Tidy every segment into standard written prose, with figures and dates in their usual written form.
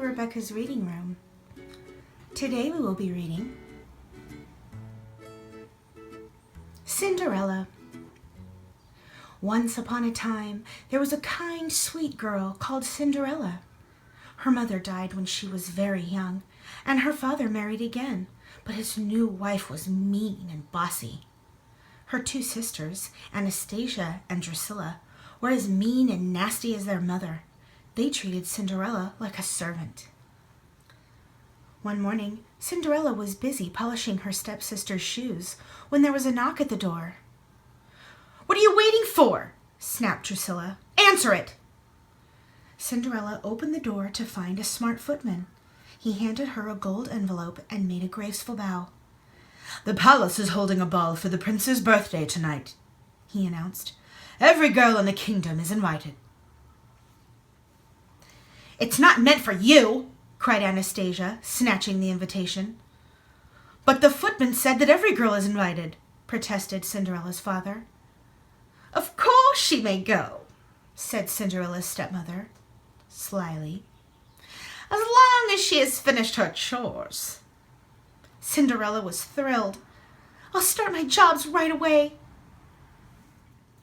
Rebecca's Reading Room. Today we will be reading Cinderella. Once upon a time, there was a kind, sweet girl called Cinderella. Her mother died when she was very young, and her father married again, but his new wife was mean and bossy. Her two sisters, Anastasia and Drusilla, were as mean and nasty as their mother. They treated Cinderella like a servant. One morning, Cinderella was busy polishing her stepsister's shoes when there was a knock at the door. "What are you waiting for?" snapped Drusilla. "Answer it!" Cinderella opened the door to find a smart footman. He handed her a gold envelope and made a graceful bow. "The palace is holding a ball for the prince's birthday tonight," he announced. "Every girl in the kingdom is invited." "It's not meant for you," cried Anastasia, snatching the invitation. "But the footman said that every girl is invited," protested Cinderella's father. "Of course she may go," said Cinderella's stepmother, slyly, "as long as she has finished her chores." Cinderella was thrilled. "I'll start my jobs right away."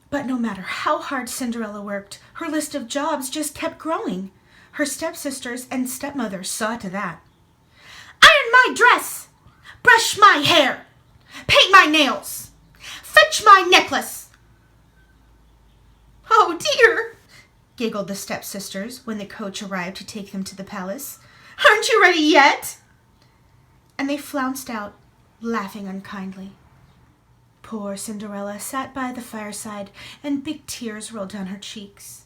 But no matter how hard Cinderella worked, her list of jobs just kept growing. Her stepsisters and stepmother saw to that. "Iron my dress! Brush my hair! Paint my nails! Fetch my necklace!" "Oh dear," giggled the stepsisters when the coach arrived to take them to the palace. "Aren't you ready yet?" And they flounced out, laughing unkindly. Poor Cinderella sat by the fireside, and big tears rolled down her cheeks.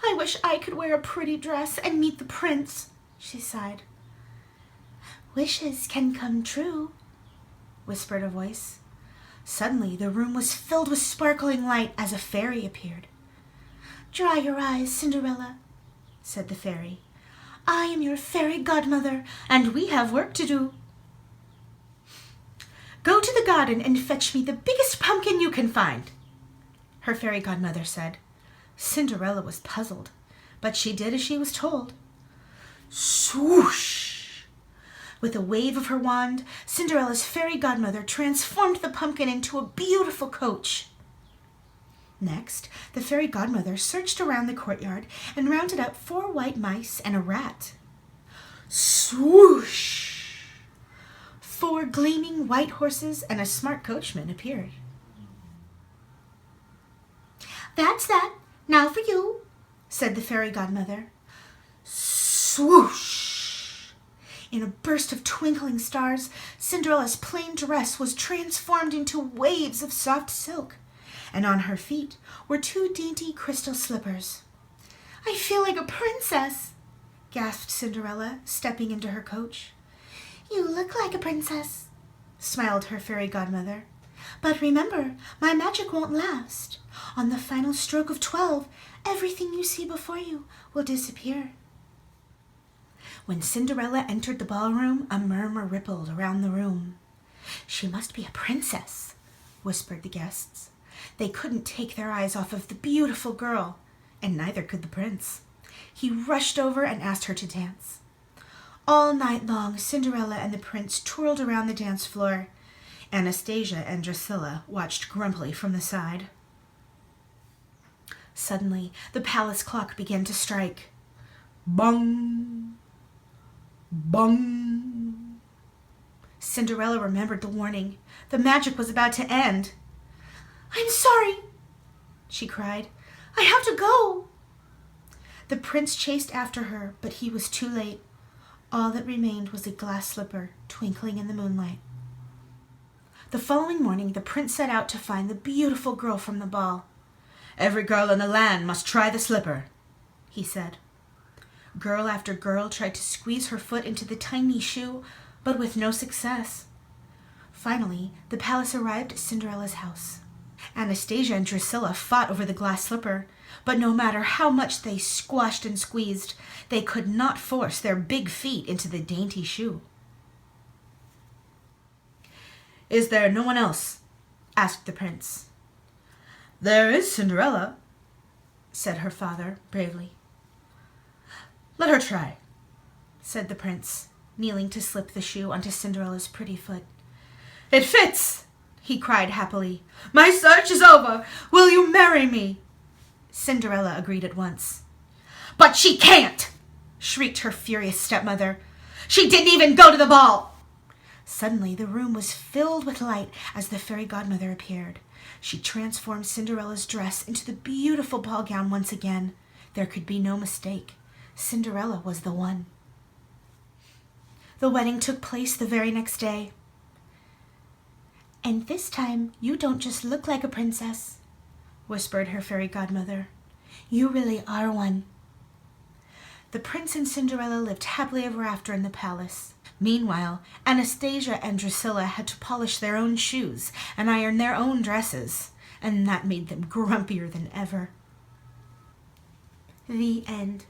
"I wish I could wear a pretty dress and meet the prince," she sighed. "Wishes can come true," whispered a voice. Suddenly the room was filled with sparkling light as a fairy appeared. "Dry your eyes, Cinderella," said the fairy. "I am your fairy godmother, and we have work to do. Go to the garden and fetch me the biggest pumpkin you can find," her fairy godmother said. Cinderella was puzzled, but she did as she was told. Swoosh! With a wave of her wand, Cinderella's fairy godmother transformed the pumpkin into a beautiful coach. Next, the fairy godmother searched around the courtyard and rounded up 4 white mice and a rat. Swoosh! 4 gleaming white horses and a smart coachman appeared. "That's that. Now for you," said the fairy godmother. Swoosh! In a burst of twinkling stars, Cinderella's plain dress was transformed into waves of soft silk, and on her feet were 2 dainty crystal slippers. "I feel like a princess," gasped Cinderella, stepping into her coach. "You look like a princess," smiled her fairy godmother. "But remember, my magic won't last. On the final stroke of 12, everything you see before you will disappear." When Cinderella entered the ballroom, a murmur rippled around the room. "She must be a princess," whispered the guests. They couldn't take their eyes off of the beautiful girl, and neither could the prince. He rushed over and asked her to dance. All night long, Cinderella and the prince twirled around the dance floor. Anastasia and Drusilla watched grumpily from the side. Suddenly, the palace clock began to strike. Bung! Bung! Cinderella remembered the warning. The magic was about to end. "I'm sorry," she cried. "I have to go." The prince chased after her, but he was too late. All that remained was a glass slipper twinkling in the moonlight. The following morning, the prince set out to find the beautiful girl from the ball. "Every girl in the land must try the slipper," he said. Girl after girl tried to squeeze her foot into the tiny shoe, but with no success. Finally, the palace arrived at Cinderella's house. Anastasia and Drusilla fought over the glass slipper, but no matter how much they squashed and squeezed, they could not force their big feet into the dainty shoe. "Is there no one else?" asked the prince. "There is Cinderella," said her father bravely. "Let her try," said the prince, kneeling to slip the shoe onto Cinderella's pretty foot. "It fits!" he cried happily. "My search is over. Will you marry me?" Cinderella agreed at once. "But she can't!" shrieked her furious stepmother. "She didn't even go to the ball!" Suddenly the room was filled with light as the fairy godmother appeared. She transformed Cinderella's dress into the beautiful ball gown once again. There could be no mistake. Cinderella was the one. The wedding took place the very next day. "And this time you don't just look like a princess," whispered her fairy godmother. "You really are one." The prince and Cinderella lived happily ever after in the palace. Meanwhile, Anastasia and Drusilla had to polish their own shoes and iron their own dresses, and that made them grumpier than ever. The end.